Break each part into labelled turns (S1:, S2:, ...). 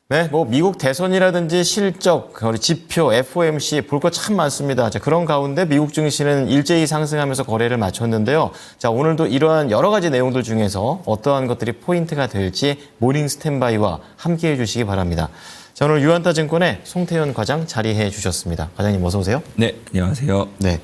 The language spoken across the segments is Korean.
S1: 네, 뭐 미국 대선이라든지 실적, 그리고 지표, FOMC 볼 거 참 많습니다. 자, 그런 가운데 미국 증시는 일제히 상승하면서 거래를 마쳤는데요. 자, 오늘도 이러한 여러 가지 내용들 중에서 어떠한 것들이 포인트가 될지 모닝 스탠바이와 함께해 주시기 바랍니다. 자, 오늘 유한타증권의 송태현 과장 자리해 주셨습니다. 과장님 어서 오세요.
S2: 네, 안녕하세요.
S1: 네.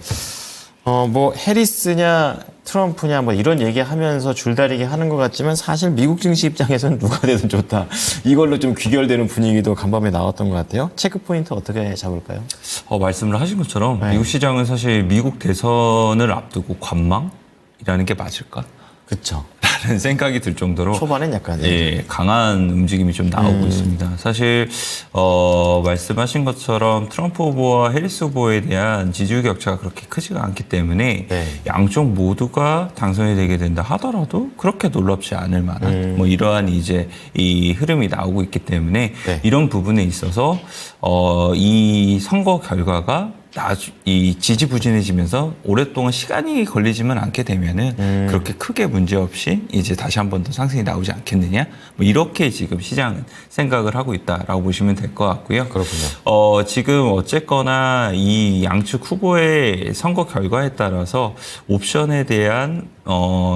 S1: 뭐 해리스냐 트럼프냐 뭐 이런 얘기하면서 줄다리기 하는 것 같지만 사실 미국 증시 입장에서는 누가 되든 좋다. 이걸로 좀 귀결되는 분위기도 간밤에 나왔던 것 같아요. 체크 포인트 어떻게 잡을까요?
S2: 말씀을 하신 것처럼
S1: 네.
S2: 미국 시장은 사실 미국 대선을 앞두고 관망이라는 게 맞을까?
S1: 그렇죠.
S2: 라는 생각이 들 정도로
S1: 초반엔 약간
S2: 강한 움직임이 좀 나오고 있습니다. 사실 말씀하신 것처럼 트럼프 후보와 해리스 후보에 대한 지지율 격차가 그렇게 크지가 않기 때문에
S1: 네.
S2: 양쪽 모두가 당선이 되게 된다 하더라도 그렇게 놀랍지 않을 만한 뭐 이러한 이제 이 흐름이 나오고 있기 때문에
S1: 네.
S2: 이런 부분에 있어서 이 선거 결과가 이 지지부진해지면서 오랫동안 시간이 걸리지만 않게 되면은 그렇게 크게 문제 없이 이제 다시 한 번 더 상승이 나오지 않겠느냐 뭐 이렇게 지금 시장은 생각을 하고 있다라고 보시면 될 것 같고요.
S1: 그렇군요.
S2: 지금 어쨌거나 이 양측 후보의 선거 결과에 따라서 옵션에 대한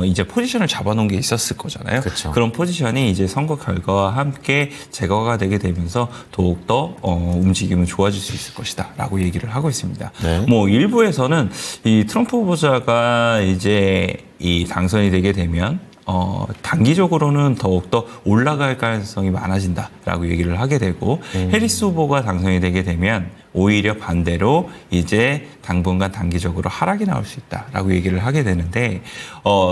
S2: 이제 포지션을 잡아놓은 게 있었을 거잖아요.
S1: 그쵸.
S2: 그런 포지션이 이제 선거 결과와 함께 제거가 되게 되면서 더욱더 움직임은 좋아질 수 있을 것이다라고 얘기를 하고 있습니다.
S1: 네.
S2: 뭐 일부에서는 이 트럼프 후보자가 이제 이 당선이 되게 되면 단기적으로는 더욱더 올라갈 가능성이 많아진다라고 얘기를 하게 되고 해리스 후보가 당선이 되게 되면 오히려 반대로 이제 당분간 단기적으로 하락이 나올 수 있다라고 얘기를 하게 되는데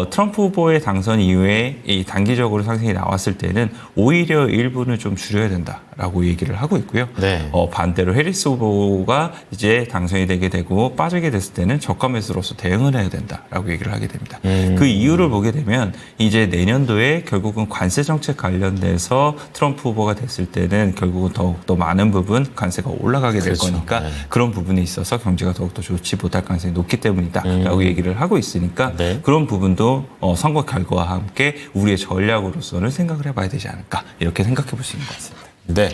S2: 트럼프 후보의 당선 이후에 이 단기적으로 상승이 나왔을 때는 오히려 일부는 좀 줄여야 된다라고 얘기를 하고 있고요.
S1: 네.
S2: 반대로 해리스 후보가 이제 당선이 되게 되고 빠지게 됐을 때는 저가 매수로서 대응을 해야 된다라고 얘기를 하게 됩니다. 그 이유를 보게 되면 이제 내년도에 결국은 관세 정책 관련돼서 트럼프 후보가 됐을 때는 결국은 더욱더 많은 부분 관세가 올라가게 될
S1: 그렇죠.
S2: 거니까
S1: 네.
S2: 그런 부분에 있어서 경제가 더욱더 좋지 못할 가능성이 높기 때문이다라고 얘기를 하고 있으니까
S1: 네.
S2: 그런 부분도 선거 결과와 함께 우리의 전략으로서는 생각을 해봐야 되지 않을까 이렇게 생각해 볼 수 있는 것 같습니다.
S1: 네.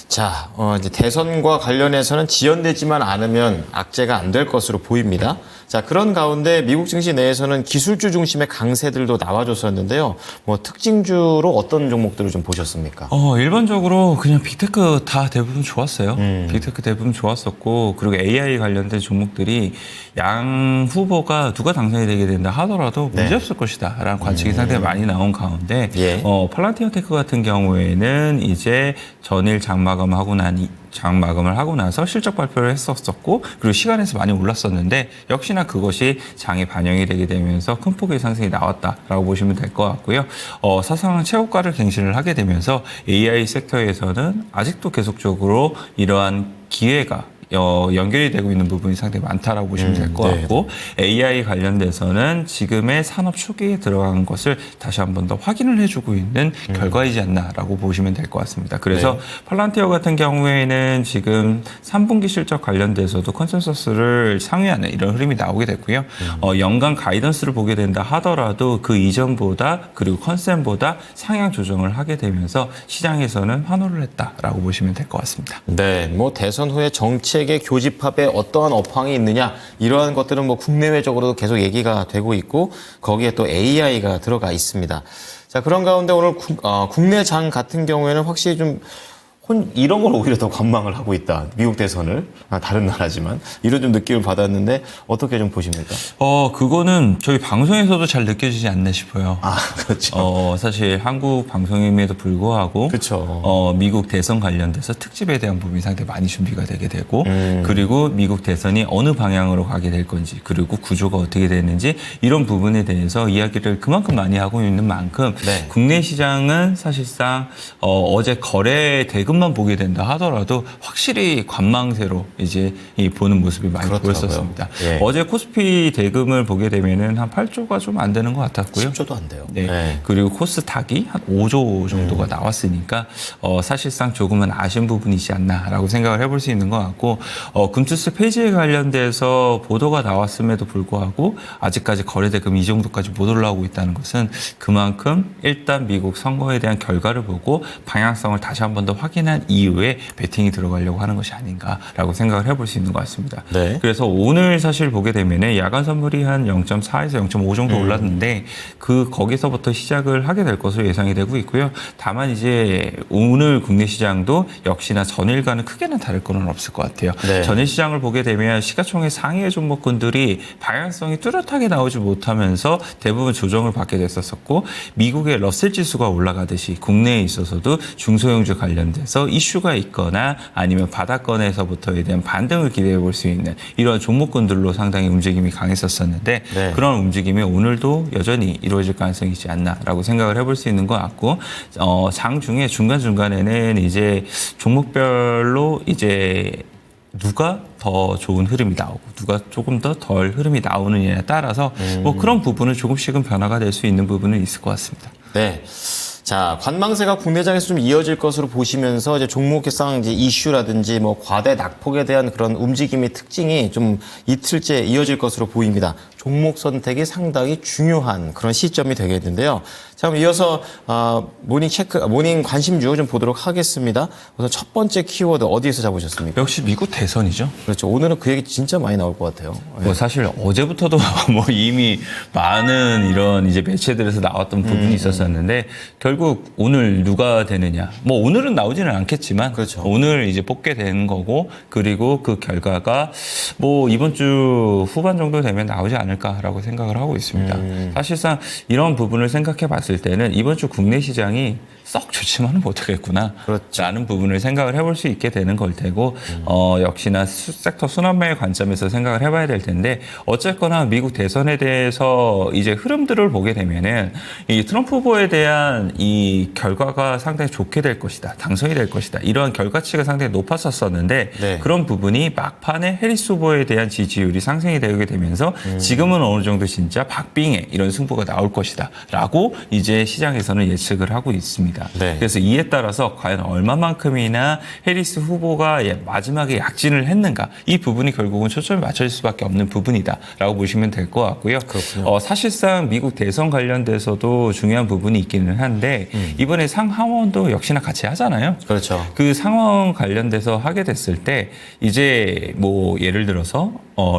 S1: 자, 이제 대선과 관련해서는 지연되지만 않으면 악재가 안 될 것으로 보입니다. 자, 그런 가운데 미국 증시 내에서는 기술주 중심의 강세들도 나와줬었는데요. 뭐 특징주로 어떤 종목들을 좀 보셨습니까?
S2: 일반적으로 그냥 빅테크 다 대부분 좋았어요. 빅테크 대부분 좋았었고, 그리고 AI 관련된 종목들이 양 후보가 누가 당선이 되게 된다 하더라도
S1: 네.
S2: 문제없을 것이다 라는 관측이 상당히 많이 나온 가운데,
S1: 예.
S2: 팔란티어 테크 같은 경우에는 이제 전일 장마감을 하고 나서 실적 발표를 했었고 그리고 시간에서 많이 올랐었는데 역시나 그것이 장에 반영이 되게 되면서 큰 폭의 상승이 나왔다라고 보시면 될 것 같고요. 사상은 최고가를 갱신을 하게 되면서 AI 섹터에서는 아직도 계속적으로 이러한 기회가 연결이 되고 있는 부분이 상당히 많다라고 보시면 될 것
S1: 네.
S2: 같고 AI 관련돼서는 지금의 산업 초기에 들어간 것을 다시 한 번 더 확인을 해주고 있는 결과이지 않나라고 보시면 될 것 같습니다. 그래서
S1: 네.
S2: 팔란티어 같은 경우에는 지금 3분기 실적 관련돼서도 컨센서스를 상회하는 이런 흐름이 나오게 됐고요. 연간 가이던스를 보게 된다 하더라도 그 이전보다 그리고 컨센보다 상향 조정을 하게 되면서 시장에서는 환호를 했다라고 보시면 될 것 같습니다.
S1: 네, 뭐 대선 후에 정책의 교집합에 어떠한 업황이 있느냐 이러한 것들은 뭐 국내외적으로도 계속 얘기가 되고 있고 거기에 또 AI가 들어가 있습니다. 자, 그런 가운데 오늘 국내 장 같은 경우에는 확실히 좀 이런 걸 오히려 더 관망을 하고 있다. 미국 대선을 다른 나라지만 이런 좀 느낌을 받았는데 어떻게 좀 보십니까?
S2: 그거는 저희 방송에서도 잘 느껴지지 않나 싶어요.
S1: 아, 그렇죠.
S2: 사실 한국 방송임에도 불구하고
S1: 그렇죠.
S2: 미국 대선 관련돼서 특집에 대한 부분이 상당히 많이 준비가 되게 되고 그리고 미국 대선이 어느 방향으로 가게 될 건지 그리고 구조가 어떻게 되는지 이런 부분에 대해서 이야기를 그만큼 많이 하고 있는 만큼
S1: 네.
S2: 국내 시장은 사실상 어제 거래 대금만 보게 된다 하더라도 확실히 관망세로 이제 보는 모습이 많이
S1: 그렇더라고요.
S2: 보였었습니다.
S1: 예.
S2: 어제 코스피 대금을 보게 되면은 한 8조가 좀 안 되는 것 같았고요.
S1: 10조도 안 돼요.
S2: 네.
S1: 네.
S2: 그리고 코스닥이 한 5조 정도가 나왔으니까 사실상 조금은 아쉬운 부분이지 않나라고 생각을 해볼 수 있는 것 같고 금투스 페이지에 관련돼서 보도가 나왔음에도 불구하고 아직까지 거래대금 이 정도까지 못 올라오고 있다는 것은 그만큼 일단 미국 선거에 대한 결과를 보고 방향성을 다시 한 번 더 확인해 확인한 이후에 베팅이 들어가려고 하는 것이 아닌가라고 생각을 해볼 수 있는 것 같습니다.
S1: 네.
S2: 그래서 오늘 사실 보게 되면은 야간 선물이 한 0.4에서 0.5 정도 올랐는데 거기서부터 시작을 하게 될 것으로 예상이 되고 있고요. 다만 이제 오늘 국내 시장도 역시나 전일과는 크게는 다를 거는 없을 것 같아요.
S1: 네.
S2: 전일 시장을 보게 되면 시가총액 상위의 종목군들이 방향성이 뚜렷하게 나오지 못하면서 대부분 조정을 받게 됐었고 미국의 러셀 지수가 올라가듯이 국내에 있어서도 중소형주 관련돼서 이슈가 있거나 아니면 바닥권에서부터에 대한 반등을 기대해 볼 수 있는 이런 종목군들로 상당히 움직임이 강했었는데
S1: 네.
S2: 그런 움직임이 오늘도 여전히 이루어질 가능성이 있지 않나라고 생각을 해볼 수 있는 것 같고 장 중에 중간중간에는 이제 종목별로 이제 누가 더 좋은 흐름이 나오고 누가 조금 더 덜 흐름이 나오느냐에 따라서 뭐 그런 부분은 조금씩은 변화가 될 수 있는 부분은 있을 것 같습니다.
S1: 네. 자, 관망세가 국내장에서 좀 이어질 것으로 보시면서 이제 종목상 이제 이슈라든지 뭐 과대 낙폭에 대한 그런 움직임의 특징이 좀 이틀째 이어질 것으로 보입니다. 종목 선택이 상당히 중요한 그런 시점이 되겠는데요. 자, 그럼 이어서 모닝 관심주 좀 보도록 하겠습니다. 우선 첫 번째 키워드 어디에서 잡으셨습니까?
S2: 역시 미국 대선이죠.
S1: 그렇죠. 오늘은 그 얘기 진짜 많이 나올 것 같아요.
S2: 뭐 사실 어제부터도 뭐 이미 많은 이런 이제 매체들에서 나왔던 부분이 있었었는데 결국 오늘 누가 되느냐. 뭐 오늘은 나오지는 않겠지만
S1: 그렇죠.
S2: 오늘 이제 뽑게 되는 거고 그리고 그 결과가 뭐 이번 주 후반 정도 되면 나오지 않을까라고 생각을 하고 있습니다. 사실상 이런 부분을 생각해 봤을 때는 이번 주 국내 시장이 썩 좋지만은 못하겠구나.
S1: 그렇죠.
S2: 라는 부분을 생각을 해볼 수 있게 되는 걸 테고 역시나 섹터 순환매의 관점에서 생각을 해봐야 될 텐데 어쨌거나 미국 대선에 대해서 이제 흐름들을 보게 되면은 이 트럼프 후보에 대한 이 결과가 상당히 좋게 될 것이다. 당선이 될 것이다. 이러한 결과치가 상당히 높았었는데
S1: 네.
S2: 그런 부분이 막판에 해리스 후보에 대한 지지율이 상승이 되게 되면서 지금은 어느 정도 진짜 박빙의 이런 승부가 나올 것이다. 라고 이제 시장에서는 예측을 하고 있습니다.
S1: 네.
S2: 그래서 이에 따라서 과연 얼마만큼이나 해리스 후보가 마지막에 약진을 했는가 이 부분이 결국은 초점이 맞춰질 수밖에 없는 부분이다라고 보시면 될 것 같고요.
S1: 그렇군요.
S2: 사실상 미국 대선 관련돼서도 중요한 부분이 있기는 한데 이번에 상하원도 역시나 같이 하잖아요.
S1: 그렇죠.
S2: 그 상원 관련돼서 하게 됐을 때 이제 뭐 예를 들어서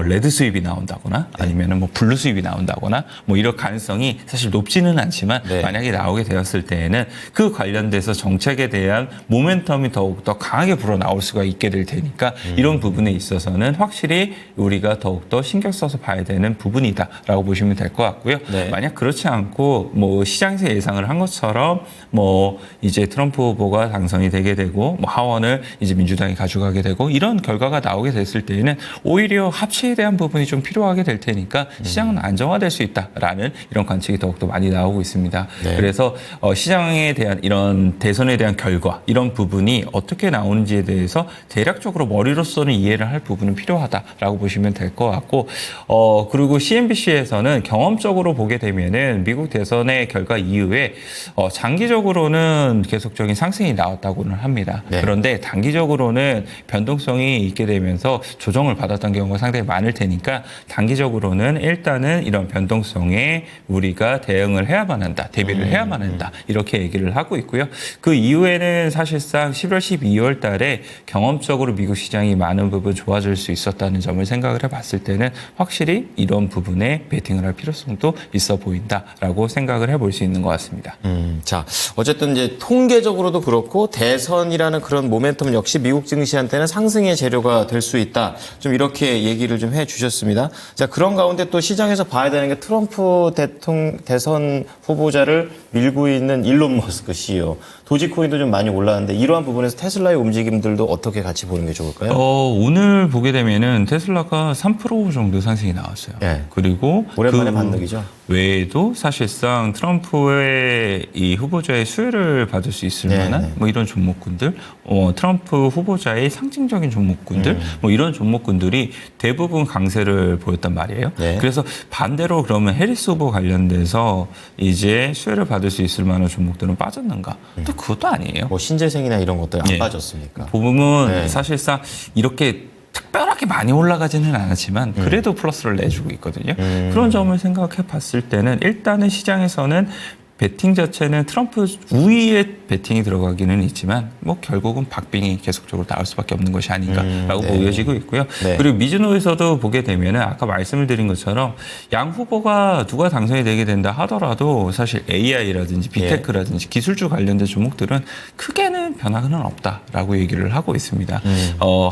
S2: 레드 수입이 나온다거나 아니면은 뭐 블루 수입이 나온다거나 뭐 이럴 가능성이 사실 높지는 않지만
S1: 네.
S2: 만약에 나오게 되었을 때에는 그 관련돼서 정책에 대한 모멘텀이 더욱더 강하게 불어나올 수가 있게 될 테니까 이런 부분에 있어서는 확실히 우리가 더욱더 신경 써서 봐야 되는 부분이다라고 보시면 될 것 같고요.
S1: 네.
S2: 만약 그렇지 않고 뭐 시장에서 예상을 한 것처럼 뭐 이제 트럼프 후보가 당선이 되게 되고 뭐 하원을 이제 민주당이 가져가게 되고 이런 결과가 나오게 됐을 때에는 오히려 합치에 대한 부분이 좀 필요하게 될 테니까 시장은 안정화될 수 있다라는 이런 관측이 더욱더 많이 나오고 있습니다.
S1: 네.
S2: 그래서 시장에 대한 이런 대선에 대한 결과 이런 부분이 어떻게 나오는지에 대해서 대략적으로 머리로서는 이해를 할 부분은 필요하다라고 보시면 될 것 같고 그리고 CNBC에서는 경험적으로 보게 되면은 미국 대선의 결과 이후에 장기적으로는 계속적인 상승이 나왔다고는 합니다.
S1: 네.
S2: 그런데 단기적으로는 변동성이 있게 되면서 조정을 받았던 경우가 상당히 많을 테니까 단기적으로는 일단은 이런 변동성에 우리가 대응을 해야만 한다. 대비를 해야만 한다. 이렇게 얘기를 하고 있고요. 그 이후에는 사실상 11월, 12월 달에 경험적으로 미국 시장이 많은 부분 좋아질 수 있었다는 점을 생각을 해봤을 때는 확실히 이런 부분에 베팅을 할 필요성도 있어 보인다라고 생각을 해볼 수 있는 것 같습니다.
S1: 자, 어쨌든 이제 통계적으로도 그렇고 대선이라는 그런 모멘텀 역시 미국 증시한테는 상승의 재료가 될 수 있다. 좀 이렇게 얘기를 좀 해주셨습니다. 자, 그런 가운데 또 시장에서 봐야 되는 게 트럼프 대선 후보자를 밀고 있는 일론 머스크 CEO. 도지코인도 좀 많이 올랐는데 이러한 부분에서 테슬라의 움직임들도 어떻게 같이 보는 게 좋을까요?
S2: 오늘 보게 되면은 테슬라가 3% 정도 상승이 나왔어요.
S1: 네.
S2: 그리고
S1: 오랜만에 반등이죠.
S2: 외에도 사실상 트럼프의 이 후보자의 수혜를 받을 수 있을 만한 뭐 이런 종목군들, 트럼프 후보자의 상징적인 종목군들, 뭐 이런 종목군들이 대부분 강세를 보였단 말이에요.
S1: 네.
S2: 그래서 반대로 그러면 해리스 후보 관련돼서 이제 수혜를 받을 수 있을 만한 종목들은 빠졌는가? 또 그것도 아니에요.
S1: 뭐 신재생이나 이런 것들 안
S2: 예.
S1: 빠졌습니까?
S2: 보면
S1: 네.
S2: 사실상 이렇게 특별하게 많이 올라가지는 않았지만 그래도 플러스를 내주고 있거든요. 그런 점을 생각해 봤을 때는 일단은 시장에서는 배팅 자체는 트럼프 우위에 배팅이 들어가기는 있지만 뭐 결국은 박빙이 계속적으로 나올 수밖에 없는 것이 아닌가라고 보여지고 있고요.
S1: 네.
S2: 그리고 미즈노에서도 보게 되면은 아까 말씀을 드린 것처럼 양 후보가 누가 당선이 되게 된다 하더라도 사실 AI라든지 빅테크라든지 기술주 관련된 종목들은 크게는 변화는 없다라고 얘기를 하고 있습니다.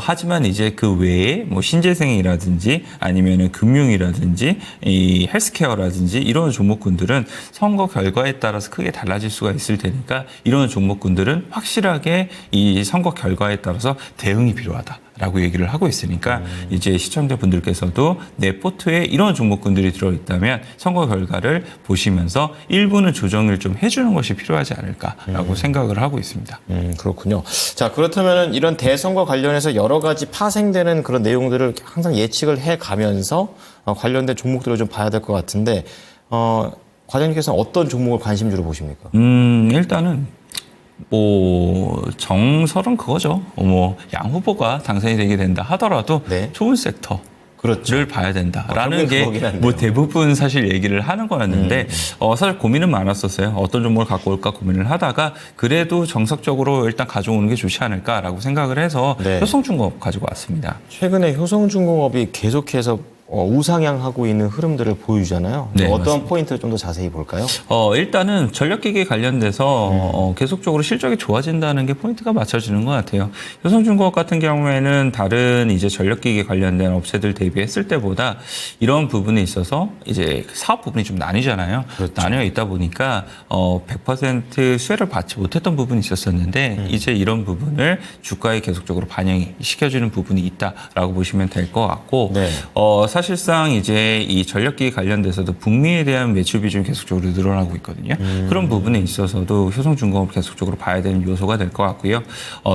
S2: 하지만 이제 그 외에 뭐 신재생이라든지 아니면은 금융이라든지 이 헬스케어라든지 이런 종목군들은 선거 결과에 따라서 크게 달라질 수가 있을 테니까 이런 종목군들은 확실하게 이 선거 결과에 따라서 대응이 필요하다라고 얘기를 하고 있으니까 이제 시청자분들께서도 내 포트에 이런 종목군들이 들어있다면 선거 결과를 보시면서 일부는 조정을 좀 해주는 것이 필요하지 않을까라고 생각을 하고 있습니다.
S1: 그렇군요. 자, 그렇다면 이런 대선과 관련해서 여러 가지 파생되는 그런 내용들을 항상 예측을 해 가면서 관련된 종목들을 좀 봐야 될 것 같은데, 과장님께서는 어떤 종목을 관심주로 보십니까?
S2: 일단은 뭐 정설은 그거죠. 뭐 양 후보가 당선이 되게 된다 하더라도
S1: 네.
S2: 좋은 sektor.
S1: 그렇죠.
S2: 를 봐야 된다라는 게
S1: 그거긴 한데요.
S2: 뭐 대부분 사실 얘기를 하는 거였는데 사실 고민은 많았었어요. 어떤 종목을 갖고 올까 고민을 하다가 그래도 정석적으로 일단 가져오는 게 좋지 않을까라고 생각을 해서
S1: 네.
S2: 효성중공업 가지고 왔습니다.
S1: 최근에 효성중공업이 계속해서 우상향하고 있는 흐름들을 보여주잖아요.
S2: 네,
S1: 어떤
S2: 맞습니다.
S1: 포인트를 좀 더 자세히 볼까요?
S2: 일단은 전력기기 관련돼서 계속적으로 실적이 좋아진다는 게 포인트가 맞춰지는 것 같아요. 효성중공업 같은 경우에는 다른 이제 전력기기 관련된 업체들 대비했을 때보다 이런 부분에 있어서 이제 사업 부분이 좀 나뉘잖아요.
S1: 그렇죠.
S2: 나뉘어 있다 보니까 100% 수혜를 받지 못했던 부분이 있었었는데 이제 이런 부분을 주가에 계속적으로 반영이 시켜주는 부분이 있다라고 보시면 될 것 같고
S1: 네.
S2: 사실상 이제 이 전력기기 관련돼서도 북미에 대한 매출 비중이 계속적으로 늘어나고 있거든요. 그런 부분에 있어서도 효성중공업을 계속적으로 봐야 되는 요소가 될 것 같고요.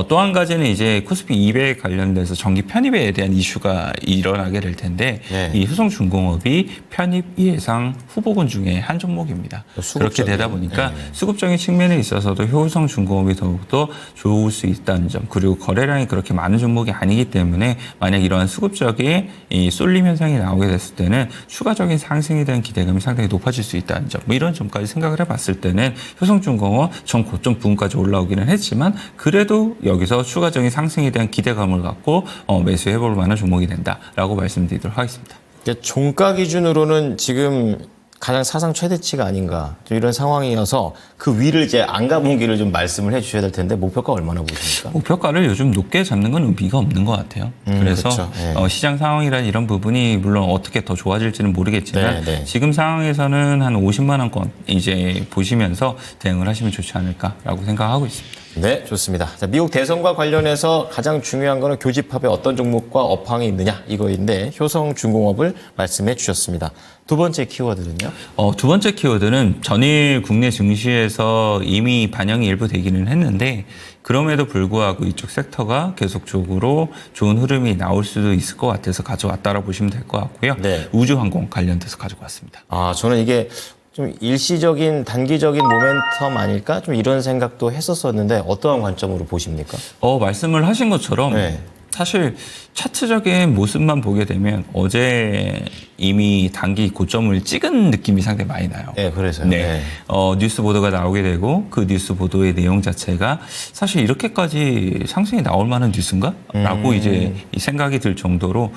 S2: 또 한 가지는 이제 코스피 200 관련돼서 정기 편입에 대한 이슈가 일어나게 될 텐데
S1: 네.
S2: 이 효성중공업이 편입 예상 후보군 중에 한 종목입니다. 그렇게 되다 보니까 수급적인 측면에 있어서도 효성중공업이 더욱더 좋을 수 있다는 점, 그리고 거래량이 그렇게 많은 종목이 아니기 때문에 만약 이러한 수급적인 이 쏠림 현상이 나오게 됐을 때는 추가적인 상승에 대한 기대감이 상당히 높아질 수 있다는 점, 뭐 이런 점까지 생각을 해봤을 때는 효성중공업 전 고점 부분까지 올라오기는 했지만 그래도 여기서 추가적인 상승에 대한 기대감을 갖고 매수해볼 만한 종목이 된다라고 말씀드리도록 하겠습니다.
S1: 종가 기준으로는 지금 가장 사상 최대치가 아닌가 좀 이런 상황이어서 그 위를 이제 안 가보기를 좀 말씀을 해주셔야 될 텐데 목표가 얼마나 보십니까?
S2: 목표가를 요즘 높게 잡는 건 의미가 없는 것 같아요. 그래서
S1: 그렇죠. 네.
S2: 시장 상황이란 이런 부분이 물론 어떻게 더 좋아질지는 모르겠지만
S1: 네, 네.
S2: 지금 상황에서는 한 50만 원권 이제 보시면서 대응을 하시면 좋지 않을까라고 생각하고 있습니다.
S1: 네, 좋습니다. 자, 미국 대선과 관련해서 가장 중요한 거는 교집합에 어떤 종목과 업황이 있느냐 이거인데 효성중공업을 말씀해 주셨습니다. 두 번째 키워드는요?
S2: 두 번째 키워드는 전일 국내 증시에서 이미 반영이 일부 되기는 했는데 그럼에도 불구하고 이쪽 섹터가 계속적으로 좋은 흐름이 나올 수도 있을 것 같아서 가져왔다라고 보시면 될 것 같고요.
S1: 네.
S2: 우주항공 관련돼서 가지고 왔습니다.
S1: 저는 이게 좀 일시적인 단기적인 모멘텀 아닐까? 좀 이런 생각도 했었었는데 어떠한 관점으로 보십니까?
S2: 말씀을 하신 것처럼
S1: 네.
S2: 사실 차트적인 모습만 보게 되면 어제 이미 단기 고점을 찍은 느낌이 상당히 많이 나요.
S1: 네, 그래서요.
S2: 네.
S1: 네.
S2: 뉴스 보도가 나오게 되고 그 뉴스 보도의 내용 자체가 사실 이렇게까지 상승이 나올 만한 뉴스인가? 라고 이제 이 생각이 들 정도로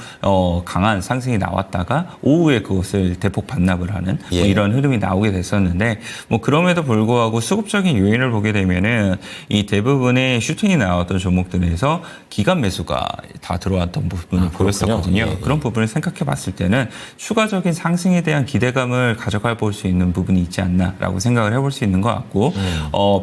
S2: 강한 상승이 나왔다가 오후에 그것을 대폭 반납을 하는 뭐
S1: 예.
S2: 이런 흐름이 나오게 됐었는데 뭐 그럼에도 불구하고 수급적인 요인을 보게 되면은 이 대부분의 슈팅이 나왔던 종목들에서 기간 매수가 다 들어왔던 부분을 보였었거든요.
S1: 예, 예.
S2: 그런 부분을 생각해 봤을 때는 추가적인 상승에 대한 기대감을 가져가 볼 수 있는 부분이 있지 않나라고 생각을 해볼 수 있는 것 같고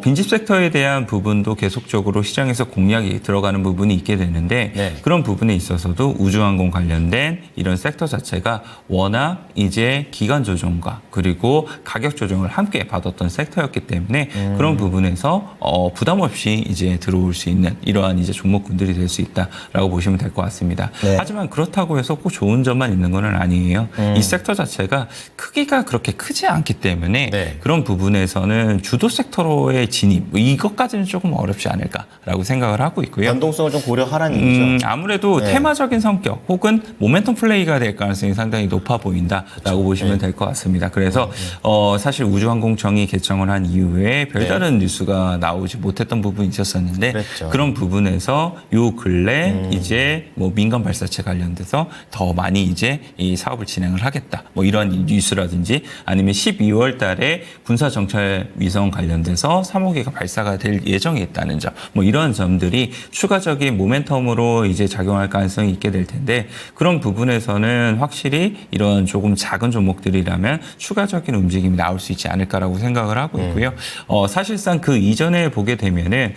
S2: 빈집 섹터에 대한 부분도 계속적으로 시장에서 공략이 들어가는 부분이 있게 되는데
S1: 네.
S2: 그런 부분에 있어서도 우주항공 관련된 이런 섹터 자체가 워낙 이제 기간 조정과 그리고 가격 조정을 함께 받았던 섹터였기 때문에 그런 부분에서 부담 없이 이제 들어올 수 있는 이러한 이제 종목군들이 될 수 있다라고 있다라고 보시면 될 것 같습니다.
S1: 네.
S2: 하지만 그렇다고 해서 꼭 좋은 점만 있는 건 아니에요. 이 섹터 자체가 크기가 그렇게 크지 않기 때문에
S1: 네.
S2: 그런 부분에서는 주도 섹터로의 진입 뭐 이것까지는 조금 어렵지 않을까라고 생각을 하고 있고요.
S1: 변동성을 좀 고려하라는 얘기죠.
S2: 아무래도
S1: 네.
S2: 테마적인 성격 혹은 모멘텀 플레이가 될 가능성이 상당히 높아 보인다라고 보시면 될 것 같습니다. 그래서 사실 우주항공청이 개청을 한 이후에 별다른 뉴스가 나오지 못했던 부분이 있었었는데
S1: 그랬죠.
S2: 그런 부분에서 요 근래 이제 뭐 민간 발사체 관련돼서 더 많이 이제 이 사업을 진행을 하겠다. 뭐 이런 뉴스라든지 아니면 12월 달에 군사 정찰 위성 관련돼서 3호기가 발사가 될 예정이 있다는 점. 뭐 이런 점들이 추가적인 모멘텀으로 이제 작용할 가능성이 있게 될 텐데 그런 부분에서는 확실히 이런 조금 작은 종목들이라면 추가적인 움직임이 나올 수 있지 않을까라고 생각을 하고 있고요. 사실상 그 이전에 보게 되면은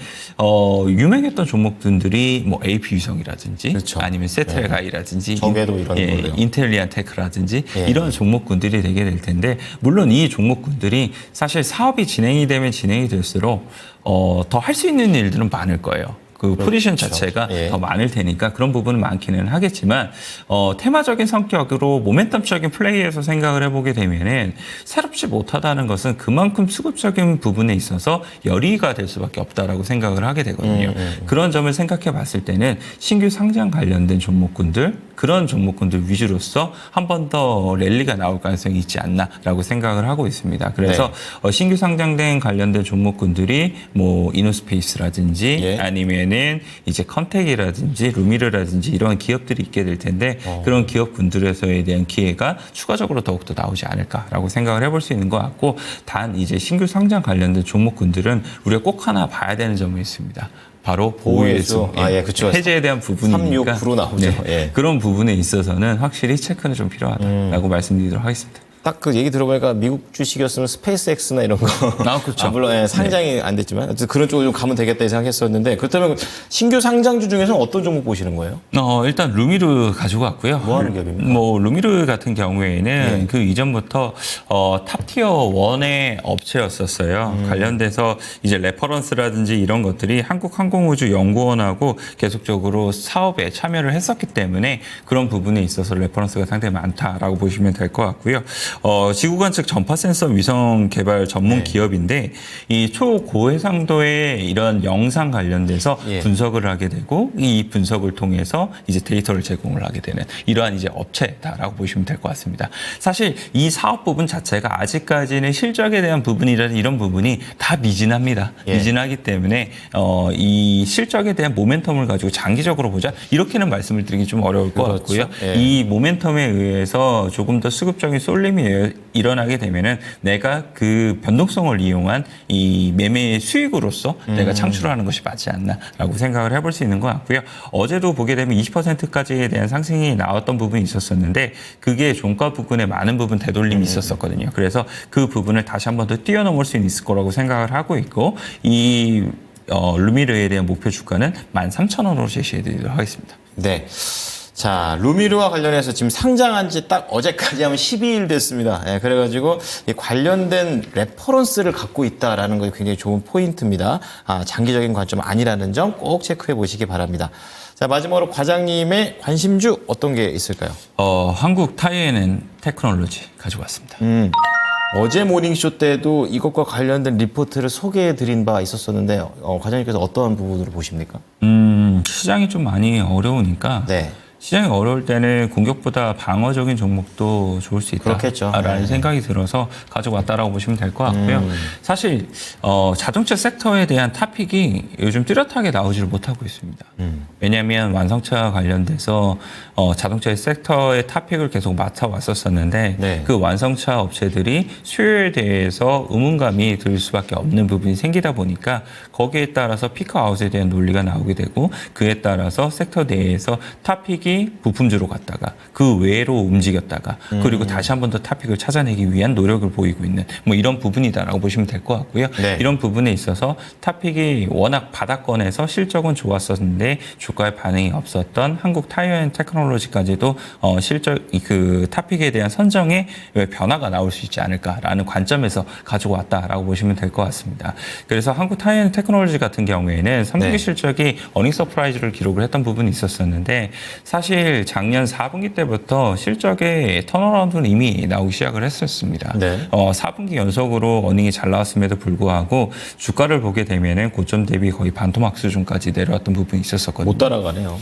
S2: 유명했던 종목들이 뭐 AP 위성이라든지
S1: 그렇죠.
S2: 아니면 세텔가이라든지
S1: 적에도 이런 거고요.
S2: 인텔리안테크라든지
S1: 예.
S2: 이런 종목군들이 되게 될 텐데 물론 이 종목군들이 사실 사업이 진행이 되면 진행이 될수록 더 할 수 있는 일들은 많을 거예요. 그 포지션 자체가
S1: 예.
S2: 더 많을 테니까 그런 부분은 많기는 하겠지만 테마적인 성격으로 모멘텀적인 플레이에서 생각을 해보게 되면은 새롭지 못하다는 것은 그만큼 수급적인 부분에 있어서 열의가 될 수밖에 없다라고 생각을 하게 되거든요. 그런 점을 생각해 봤을 때는 신규 상장 관련된 종목군들 그런 종목군들 위주로서 한 번 더 랠리가 나올 가능성이 있지 않나라고 생각을 하고 있습니다. 그래서 신규 상장된 관련된 종목군들이 뭐 이노스페이스라든지
S1: 예.
S2: 아니면은 이제 컨택이라든지 루미르라든지 이런 기업들이 있게 될 텐데 그런 기업군들에서에 대한 기회가 추가적으로 더욱더 나오지 않을까라고 생각을 해볼 수 있는 것 같고 단 이제 신규 상장 관련된 종목군들은 우리가 꼭 하나 봐야 되는 점이 있습니다. 바로 보호예수,
S1: 예, 그쵸.
S2: 해제에 대한 부분이니까
S1: 369로 나오죠. 예.
S2: 그런 부분에 있어서는 확실히 체크는 좀 필요하다라고 말씀드리도록 하겠습니다.
S1: 딱 그 얘기 들어보니까 미국 주식이었으면 스페이스X나 이런 거.
S2: 그렇죠.
S1: 물론 예, 상장이 안 됐지만 어쨌든 그런 쪽으로 좀 가면 되겠다 생각했었는데 그렇다면 신규 상장주 중에서는 어떤 종목 보시는 거예요?
S2: 일단 루미르 가지고 왔고요.
S1: 뭐 하는 기업입니까?
S2: 뭐 루미르 같은 경우에는 그 이전부터 탑티어 1의 업체였었어요. 관련돼서 이제 레퍼런스라든지 이런 것들이 한국항공우주연구원하고 계속적으로 사업에 참여를 했었기 때문에 그런 부분에 있어서 레퍼런스가 상당히 많다라고 보시면 될 것 같고요. 지구관측 전파 센서 위성 개발 전문 기업인데 이 초고해상도의 이런 영상 관련돼서 분석을 하게 되고 이 분석을 통해서 이제 데이터를 제공을 하게 되는 이러한 이제 업체다라고 보시면 될 것 같습니다. 사실 이 사업 부분 자체가 아직까지는 실적에 대한 부분이라는 이런 부분이 다 미진합니다. 미진하기 때문에 이 실적에 대한 모멘텀을 가지고 장기적으로 보자 이렇게는 말씀을 드리기 좀 어려울 것 같고요. 이 모멘텀에 의해서 조금 더 수급적인 쏠림이 일어나게 되면은 내가 그 변동성을 이용한 이 매매의 수익으로서 내가 창출하는 것이 맞지 않나라고 생각을 해볼 수 있는 것 같고요. 어제도 보게 되면 20%까지에 대한 상승이 나왔던 부분이 있었었는데 그게 종가 부근에 많은 부분 되돌림이 있었었거든요. 그래서 그 부분을 다시 한 번 더 뛰어넘을 수 있을 거라고 생각을 하고 있고 이 루미르에 대한 목표 주가는 13,000원으로 제시해 드리도록 하겠습니다.
S1: 네. 자, 루미르와 관련해서 지금 상장한 지 딱 어제까지 하면 12일 됐습니다. 예, 그래가지고 이 관련된 레퍼런스를 갖고 있다라는 것이 굉장히 좋은 포인트입니다. 장기적인 관점 아니라는 점 꼭 체크해 보시기 바랍니다. 자, 마지막으로 과장님의 관심주 어떤 게 있을까요?
S2: 한국 타이에는 테크놀로지 가지고 왔습니다.
S1: 어제 모닝쇼 때도 이것과 관련된 리포트를 소개해 드린 바 있었었는데 과장님께서 어떠한 부분으로 보십니까?
S2: 시장이 좀 많이 어려우니까
S1: 네.
S2: 시장이 어려울 때는 공격보다 방어적인 종목도 좋을 수
S1: 그렇겠죠.
S2: 있다라는
S1: 네.
S2: 생각이 들어서 가져왔다라고 보시면 될 것 같고요. 사실 자동차 섹터에 대한 탑픽이 요즘 뚜렷하게 나오지를 못하고 있습니다. 왜냐하면 완성차 관련돼서 자동차 섹터의 탑픽을 계속 맡아왔었었는데
S1: 네.
S2: 그 완성차 업체들이 수요에 대해서 의문감이 들 수밖에 없는 부분이 생기다 보니까 거기에 따라서 피크아웃에 대한 논리가 나오게 되고 그에 따라서 섹터 내에서 탑픽이 타픽이 부품주로 갔다가 그 외로 움직였다가 그리고 다시 한 번 더 타픽을 찾아내기 위한 노력을 보이고 있는 뭐 이런 부분이다라고 보시면 될 것 같고요.
S1: 네.
S2: 이런 부분에 있어서 타픽이 워낙 바닥권에서 실적은 좋았었는데 주가에 반응이 없었던 한국 타이어앤테크놀로지까지도 실적 그 타픽에 대한 선정에 변화가 나올 수 있지 않을까라는 관점에서 가지고 왔다라고 보시면 될 것 같습니다. 그래서 한국 타이어앤테크놀로지 같은 경우에는 3분기
S1: 네.
S2: 실적이 어닝 서프라이즈를 기록을 했던 부분이 있었었는데 사실 작년 4분기 때부터 실적의 턴어라운드는 이미 나오기 시작을 했었습니다.
S1: 네.
S2: 4분기 연속으로 어닝이 잘 나왔음에도 불구하고 주가를 보게 되면은 고점 대비 거의 반토막 수준까지 내려왔던 부분이 있었었거든요.
S1: 못 따라가네요.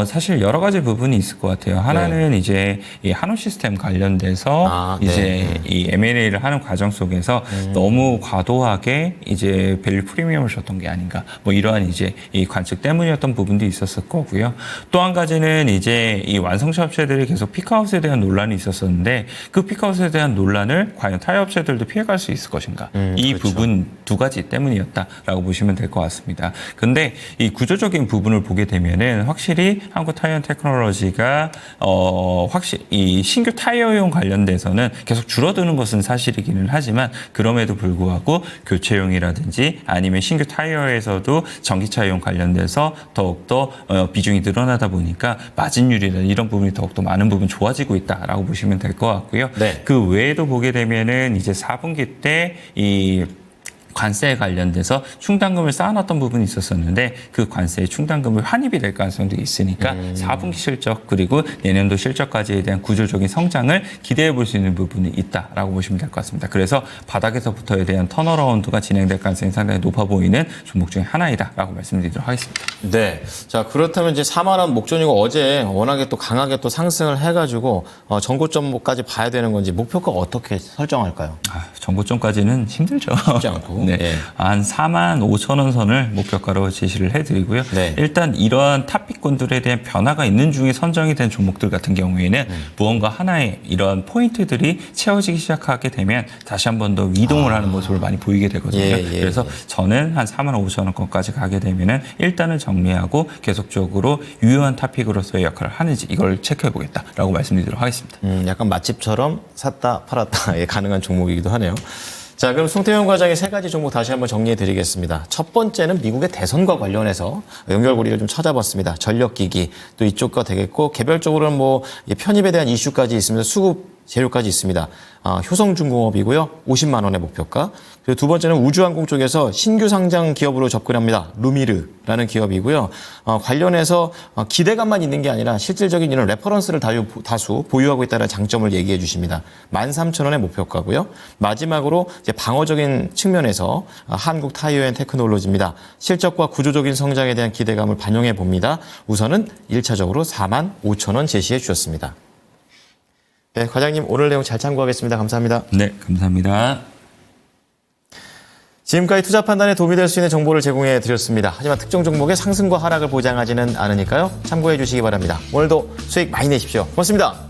S2: 사실 여러 가지 부분이 있을 것 같아요. 하나는 이제 이 한우 시스템 관련돼서 이제 이 M&A를 하는 과정 속에서 너무 과도하게 이제 밸류 프리미엄을 줬던 게 아닌가. 뭐 이러한 이제 이 관측 때문이었던 부분도 있었을 거고요. 또 한 가지는 이제 이 완성차 업체들이 계속 피크아웃에 대한 논란이 있었었는데 그 피크아웃에 대한 논란을 과연 타이어 업체들도 피해갈 수 있을 것인가. 이
S1: 그렇죠.
S2: 부분 두 가지 때문이었다라고 보시면 될 것 같습니다. 근데 이 구조적인 부분을 보게 되면은 확실히 한국 타이어 테크놀로지가 확실히 이 신규 타이어용 관련돼서는 계속 줄어드는 것은 사실이기는 하지만 그럼에도 불구하고 교체용이라든지 아니면 신규 타이어에서도 전기차용 관련돼서 더욱더 비중이 늘어나다 보니까 마진율이나 이런 부분이 더욱더 많은 부분 좋아지고 있다라고 보시면 될 것 같고요.
S1: 네.
S2: 그 외에도 보게 되면은 이제 4분기 때 이 관세에 관련돼서 충당금을 쌓아놨던 부분이 있었었는데 그 관세의 충당금을 환입이 될 가능성도 있으니까 4분기 실적 그리고 내년도 실적까지에 대한 구조적인 성장을 기대해 볼 수 있는 부분이 있다라고 보시면 될 것 같습니다. 그래서 바닥에서부터에 대한 턴어라운드가 진행될 가능성이 상당히 높아 보이는 종목 중에 하나이다라고 말씀드리도록 하겠습니다.
S1: 네. 자, 그렇다면 이제 4만 원 목전이고 어제 워낙에 또 강하게 또 상승을 해가지고 전고점까지 봐야 되는 건지 목표가 어떻게 설정할까요?
S2: 정고점까지는 힘들죠.
S1: 쉽지 않고.
S2: 네.
S1: 예.
S2: 한 4만 5천 원 선을 목표가로 제시를 해드리고요.
S1: 네.
S2: 일단 이러한 탑픽군들에 대한 변화가 있는 중에 선정이 된 종목들 같은 경우에는 무언가 하나의 이러한 포인트들이 채워지기 시작하게 되면 다시 한 번 더 이동을 하는 모습을 많이 보이게 되거든요. 그래서 저는 한 4만 5천 원권까지 가게 되면은 일단은 정리하고 계속적으로 유효한 탑픽으로서의 역할을 하는지 이걸 체크해 보겠다라고 말씀드리도록 하겠습니다.
S1: 약간 맛집처럼 샀다 팔았다 예, 가능한 종목이기도 하네요. 자, 그럼 송태현 과장의 세 가지 종목 다시 한번 정리해 드리겠습니다. 첫 번째는 미국의 대선과 관련해서 연결고리를 좀 찾아봤습니다. 전력기기 또 이쪽과 되겠고 개별적으로는 뭐 편입에 대한 이슈까지 있으면서 수급 재료까지 있습니다. 효성중공업이고요. 50만 원의 목표가. 그리고 두 번째는 우주항공 쪽에서 신규 상장 기업으로 접근합니다. 루미르라는 기업이고요. 관련해서 기대감만 있는 게 아니라 실질적인 이런 레퍼런스를 다수 보유하고 있다는 장점을 얘기해 주십니다. 13,000원의 목표가고요. 마지막으로 이제 방어적인 측면에서 한국 타이어앤테크놀로지입니다. 실적과 구조적인 성장에 대한 기대감을 반영해 봅니다. 우선은 1차적으로 45,000원 제시해 주셨습니다. 네, 과장님 오늘 내용 잘 참고하겠습니다. 감사합니다.
S2: 네, 감사합니다.
S1: 지금까지 투자 판단에 도움이 될 수 있는 정보를 제공해 드렸습니다. 하지만 특정 종목의 상승과 하락을 보장하지는 않으니까요. 참고해 주시기 바랍니다. 오늘도 수익 많이 내십시오. 고맙습니다.